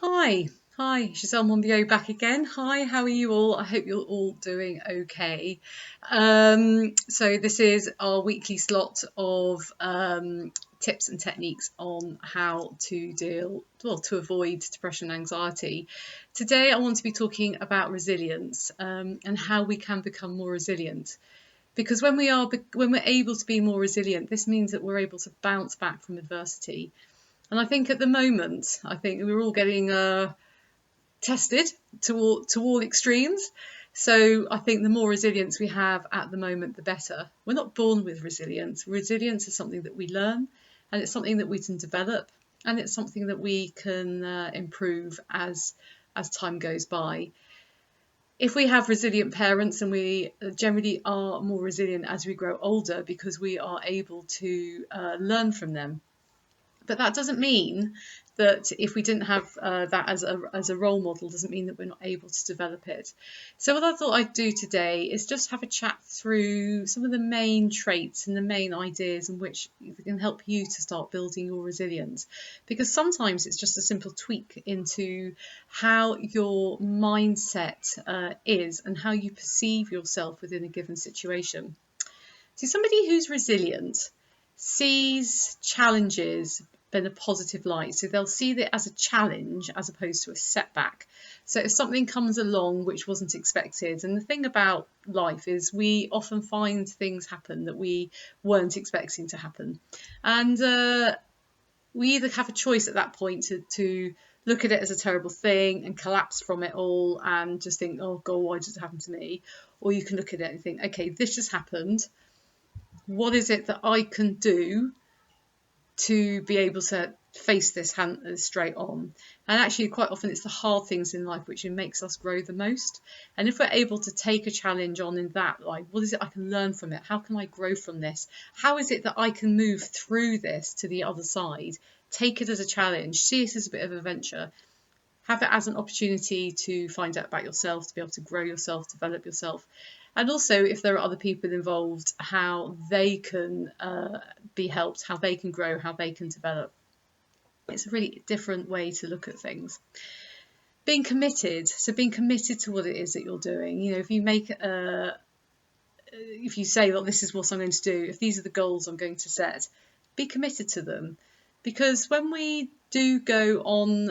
Hi, Giselle Monbiot back again. Hi, how are you all? I hope you're all doing okay. So this is our weekly slot of tips and techniques on how to to avoid depression and anxiety. Today I want to be talking about resilience and how we can become more resilient. Because when we're able to be more resilient, this means that we're able to bounce back from adversity. And I think at the moment, I think we're all getting tested to all extremes. So I think the more resilience we have at the moment, the better. We're not born with resilience. Resilience is something that we learn, and it's something that we can develop, and it's something that we can improve as time goes by. If we have resilient parents, and we generally are more resilient as we grow older because we are able to learn from them. But that doesn't mean that if we didn't have that as a role model, doesn't mean that we're not able to develop it. So what I thought I'd do today is just have a chat through some of the main traits and the main ideas in which can help you to start building your resilience. Because sometimes it's just a simple tweak into how your mindset is and how you perceive yourself within a given situation. So somebody who's resilient sees challenges in a positive light. So they'll see it as a challenge as opposed to a setback. So if something comes along which wasn't expected, and the thing about life is we often find things happen that we weren't expecting to happen. And we either have a choice at that point to look at it as a terrible thing and collapse from it all and just think, oh God, why did it happen to me? Or you can look at it and think, okay, this just happened. What is it that I can do to be able to face this hand straight on? And actually quite often it's the hard things in life which makes us grow the most. And if we're able to take a challenge on in that, like, what is it I can learn from it? How can I grow from this? How is it that I can move through this to the other side? Take it as a challenge, see it as a bit of a venture, have it as an opportunity to find out about yourself, to be able to grow yourself, develop yourself. And also, if there are other people involved, how they can be helped, how they can grow, how they can develop. It's a really different way to look at things. Being committed, so being committed to what it is that you're doing. You know, if you say, well, this is what I'm going to do, if these are the goals I'm going to set, be committed to them. Because when we do go on,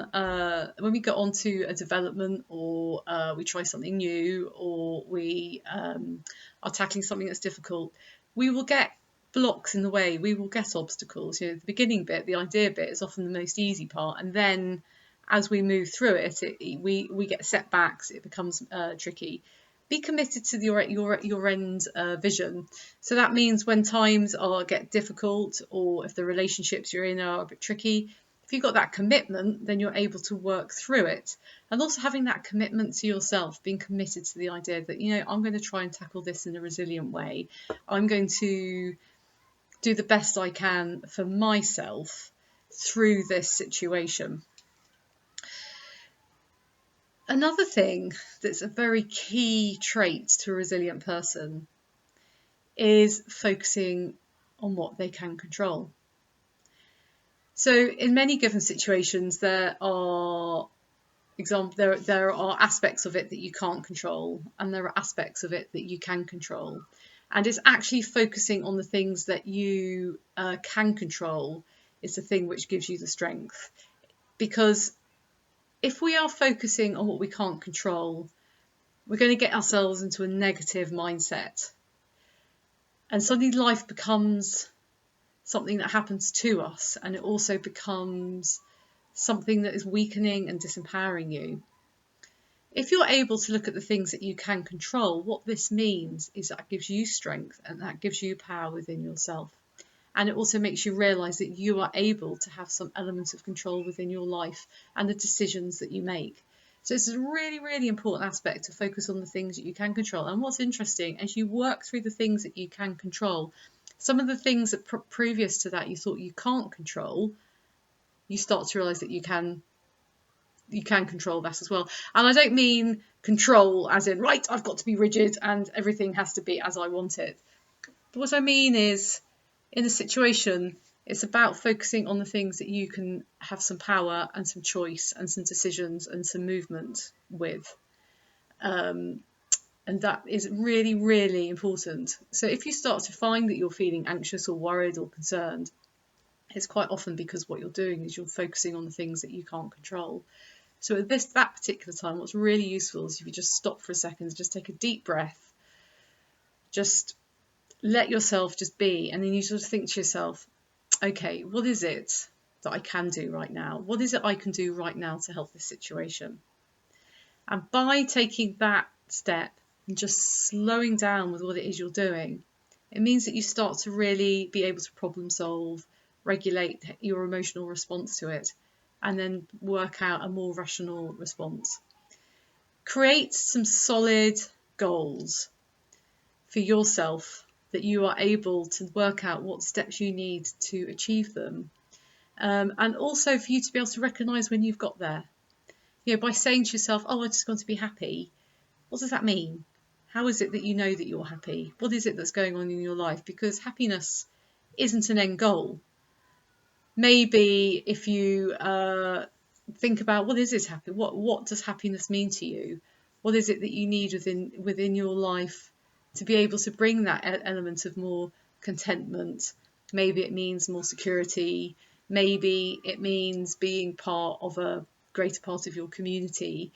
when we go on to a development, or we try something new, or we are tackling something that's difficult, we will get blocks in the way. We will get obstacles. You know, the beginning bit, the idea bit, is often the most easy part, and then as we move through it, we get setbacks. It becomes tricky. Be committed to your end vision. So that means when times get difficult, or if the relationships you're in are a bit tricky, if you've got that commitment, then you're able to work through it. And also having that commitment to yourself, being committed to the idea that, you know, I'm going to try and tackle this in a resilient way. I'm going to do the best I can for myself through this situation. Another thing that's a very key trait to a resilient person is focusing on what they can control. So in many given situations, there are aspects of it that you can't control, and there are aspects of it that you can control. And it's actually focusing on the things that you can control is the thing which gives you the strength. Because if we are focusing on what we can't control, we're going to get ourselves into a negative mindset. And suddenly life becomes something that happens to us, and it also becomes something that is weakening and disempowering you. If you're able to look at the things that you can control, what this means is that gives you strength, and that gives you power within yourself. And it also makes you realise that you are able to have some element of control within your life and the decisions that you make. So it's a really, really important aspect to focus on the things that you can control. And what's interesting, as you work through the things that you can control, some of the things that previous to that you thought you can't control, you start to realise that you can control that as well. And I don't mean control as in, right, I've got to be rigid and everything has to be as I want it. But what I mean is, in a situation, It's about focusing on the things that you can have some power and some choice and some decisions and some movement with. And that is really, really important. So if you start to find that you're feeling anxious or worried or concerned, it's quite often because what you're doing is you're focusing on the things that you can't control. So at that particular time, what's really useful is if you just stop for a second, just take a deep breath, just let yourself just be, and then you sort of think to yourself, okay, what is it that I can do right now? What is it I can do right now to help this situation? And by taking that step and just slowing down with what it is you're doing, it means that you start to really be able to problem solve, regulate your emotional response to it, and then work out a more rational response. Create some solid goals for yourself that you are able to work out what steps you need to achieve them. And also for you to be able to recognise when you've got there. By saying to yourself, oh, I just want to be happy. What does that mean? How is it that you know that you're happy? What is it that's going on in your life? Because happiness isn't an end goal. Maybe if you think about what does happiness mean to you? What is it that you need within your life to be able to bring that element of more contentment? Maybe it means more security. Maybe it means being part of a greater part of your community.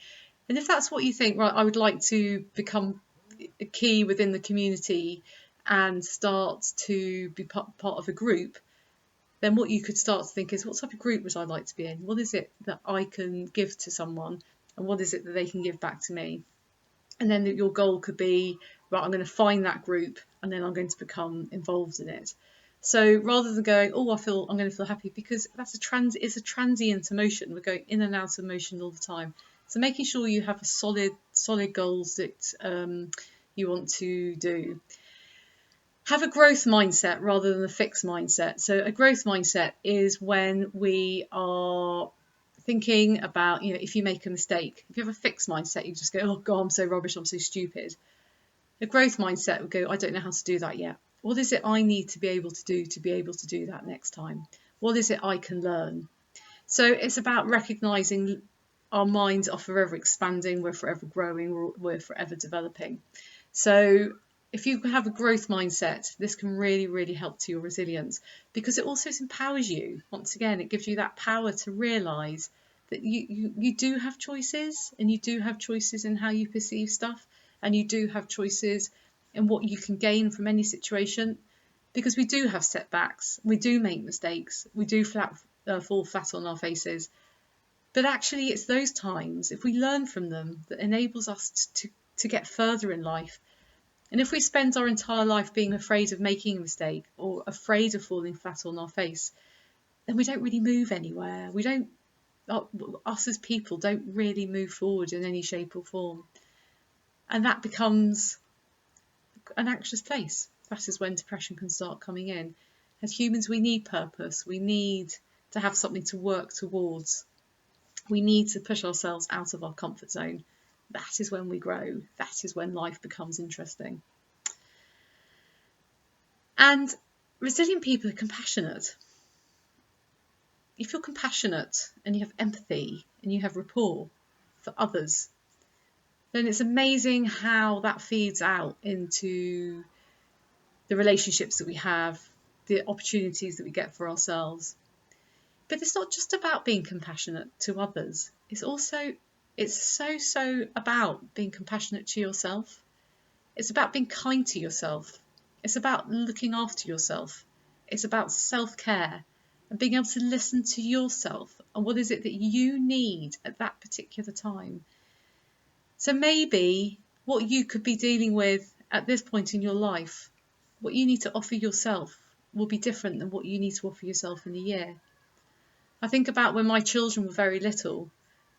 And if that's what you think, right, I would like to become a key within the community and start to be part of a group, then what you could start to think is, what type of group would I like to be in? What is it that I can give to someone? And what is it that they can give back to me? And then your goal could be, right, I'm going to find that group and then I'm going to become involved in it. So rather than going, oh, I'm going to feel happy, because it's a transient emotion. We're going in and out of emotion all the time. So making sure you have a solid goals that you want to do. Have a growth mindset rather than a fixed mindset. So a growth mindset is when we are thinking about, if you make a mistake. If you have a fixed mindset, you just go, oh God, I'm so rubbish, I'm so stupid. A growth mindset would go, I don't know how to do that yet. What is it I need to be able to do that next time? What is it I can learn? So it's about recognizing our minds are forever expanding, we're forever growing, we're forever developing. So if you have a growth mindset, this can really, really help to your resilience, because it also empowers you. Once again, it gives you that power to realise that you do have choices, and you do have choices in how you perceive stuff, and you do have choices in what you can gain from any situation, because we do have setbacks, we do make mistakes, we do fall flat on our faces. But actually, it's those times, if we learn from them, that enables us to get further in life. And if we spend our entire life being afraid of making a mistake or afraid of falling flat on our face, then we don't really move anywhere. Us as people don't really move forward in any shape or form. And that becomes an anxious place. That is when depression can start coming in. As humans, we need purpose. We need to have something to work towards. We need to push ourselves out of our comfort zone. That is when we grow. That is when life becomes interesting. And resilient people are compassionate. If you're compassionate and you have empathy and you have rapport for others, then it's amazing how that feeds out into the relationships that we have, the opportunities that we get for ourselves. But it's not just about being compassionate to others. It's so about being compassionate to yourself. It's about being kind to yourself. It's about looking after yourself. It's about self-care and being able to listen to yourself and what is it that you need at that particular time. So maybe what you could be dealing with at this point in your life, what you need to offer yourself, will be different than what you need to offer yourself in a year. I think about when my children were very little,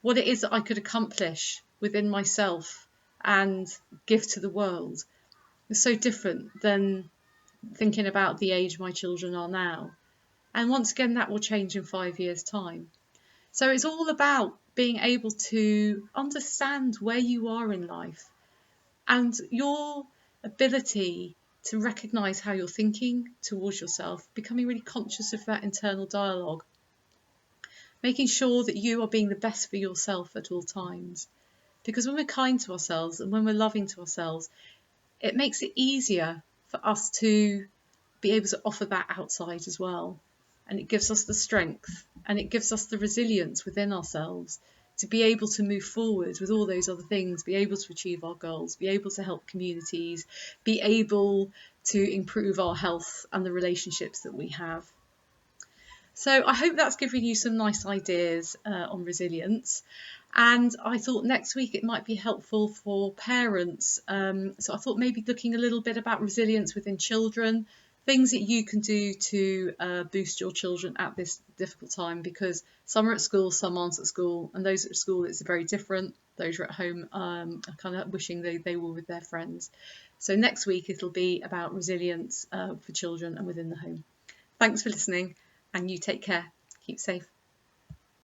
what it is that I could accomplish within myself and give to the world is so different than thinking about the age my children are now. And once again, that will change in 5 years' time. So it's all about being able to understand where you are in life and your ability to recognise how you're thinking towards yourself, becoming really conscious of that internal dialogue, making sure that you are being the best for yourself at all times. Because when we're kind to ourselves and when we're loving to ourselves, it makes it easier for us to be able to offer that outside as well. And it gives us the strength and it gives us the resilience within ourselves to be able to move forward with all those other things, be able to achieve our goals, be able to help communities, be able to improve our health and the relationships that we have. So I hope that's given you some nice ideas on resilience. And I thought next week it might be helpful for parents. So I thought maybe looking a little bit about resilience within children, things that you can do to boost your children at this difficult time, because some are at school, some aren't at school, and those at school it's very different. Those are at home are kind of wishing they were with their friends. So next week it'll be about resilience for children and within the home. Thanks for listening, and you take care. Keep safe.